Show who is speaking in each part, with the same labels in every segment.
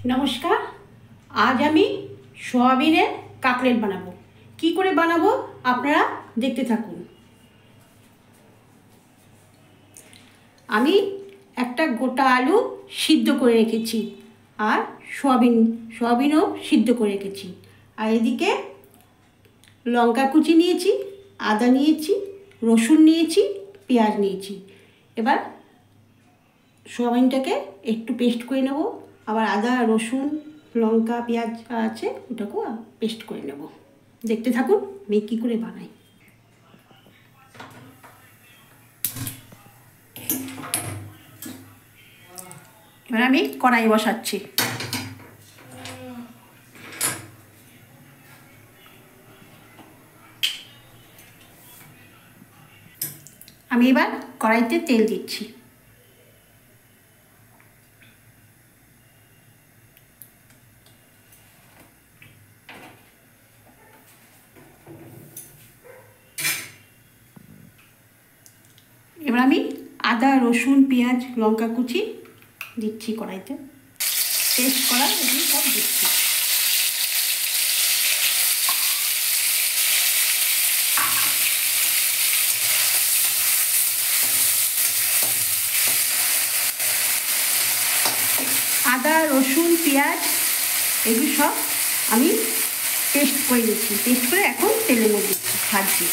Speaker 1: नमस्कार। आज আমি সয়াবিনের কাটলেট বানাবো। কি করে বানাবো আপনারা দেখতে থাকুন। আমি একটা গোটা আলু সিদ্ধ করে রেখেছি আর সয়াবিনও সিদ্ধ করে রেখেছি। আর এদিকে লঙ্কা কুচি নিয়েছি, আদা নিয়েছি, রসুন নিয়েছি, পেঁয়াজ নিয়েছি। এবার সয়াবিনটাকে একটু পেস্ট করে নেব। আবার আদা রসুন লঙ্কা পেঁয়াজ আছে ওটাকেও পেস্ট করে নেব। দেখতে থাকুন আমি কী করে বানাই। এবার আমি কড়াই বসাচ্ছি। আমি এবার কড়াইতে তেল দিচ্ছি। এবার আমি আদা রসুন পেঁয়াজ লঙ্কা কুচি দিচ্ছি কড়াইতে, পেস্ট করা এগুলো সব দিচ্ছি। আদা রসুন পেঁয়াজ এগুলো সব আমি পেস্ট করে দিচ্ছি। পেস্ট করে এখন তেলের মধ্যে ভাজছি।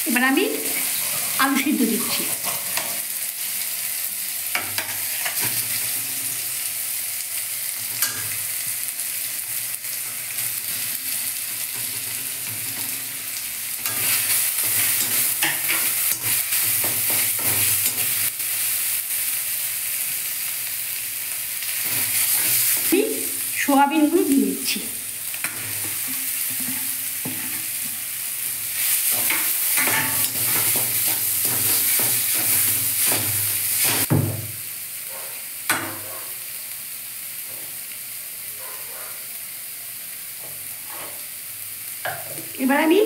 Speaker 1: এবার আমি আলু সিদ্ধ দিচ্ছি। সোয়াবিনগুলো দিয়ে দিচ্ছি। এবার আমি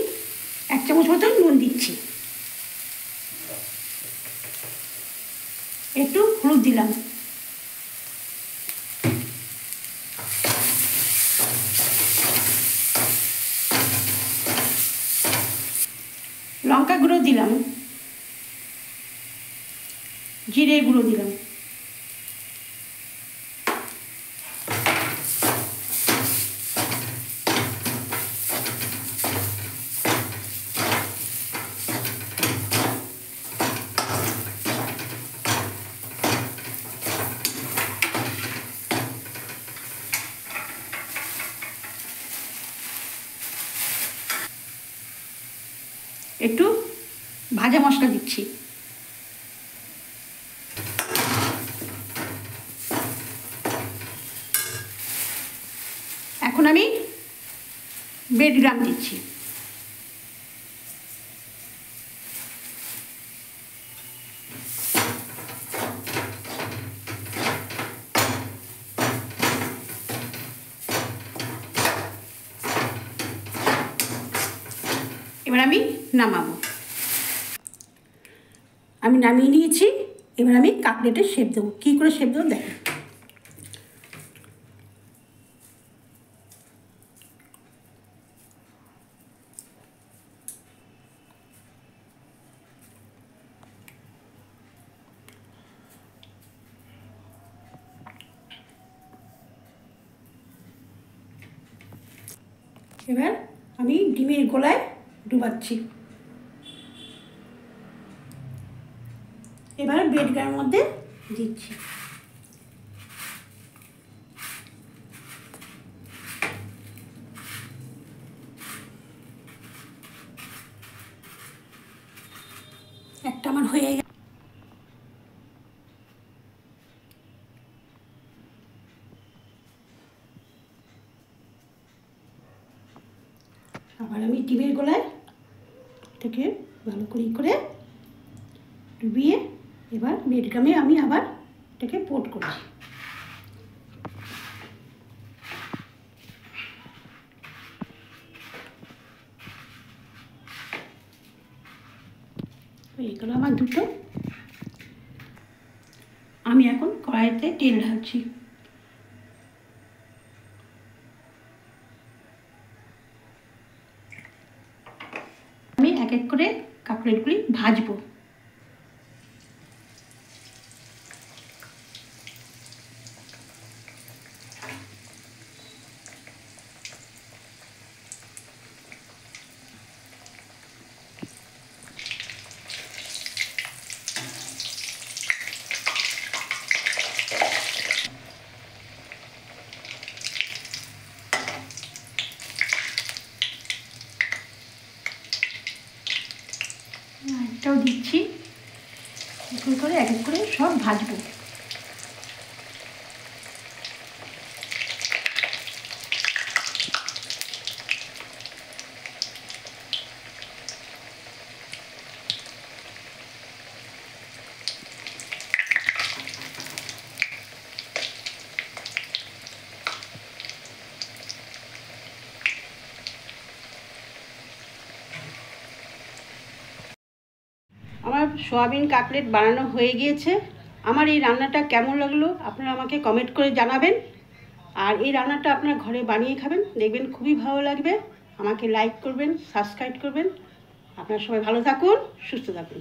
Speaker 1: 1 চামচ মতো নুন দিচ্ছি, একটু হলুদ দিলাম, লঙ্কা গুঁড়ো দিলাম, জিরে গুঁড়ো দিলাম, একটু ভাজা মশলা দিচ্ছি। এখন আমি ব্রেডক্রাম্ব দিচ্ছি। এবার আমি নামাবো। আমি নামিয়ে নিয়েছি। এবার আমি কাটলেটের শেপ দেবো। কী করে শেপ দেবো দেখেন। এবার আমি ডিমের গোলায় ডুবাচ্ছি। এবার ব্রেডক্রাম্বের মধ্যে দিচ্ছি। একটা আমার হয়ে গেছে। আবার আমি ডিমের গোলায় এটাকে ভালো করে ডুবিয়ে এবার ব্রেডক্রাম্বে আমি আবার এটাকে কোট করছি। এইগুলো আমার দুটো। আমি এখন কড়াইতে তেল ঢালছি। আমি এক এক করে কাটলেটগুলি ভাজবো। এটাও দিচ্ছি, করে এক এক করে সব ভাজবো। আমার সোয়াবিন কাটলেট বানানো হয়ে গিয়েছে। আমার এই রান্নাটা কেমন লাগলো আপনারা আমাকে কমেন্ট করে জানাবেন। আর এই রান্নাটা আপনারা ঘরে বানিয়ে খাবেন, দেখবেন খুবই ভালো লাগবে। আমাকে লাইক করবেন, সাবস্ক্রাইব করবেন। আপনারা সবাই ভালো থাকুন, সুস্থ থাকুন।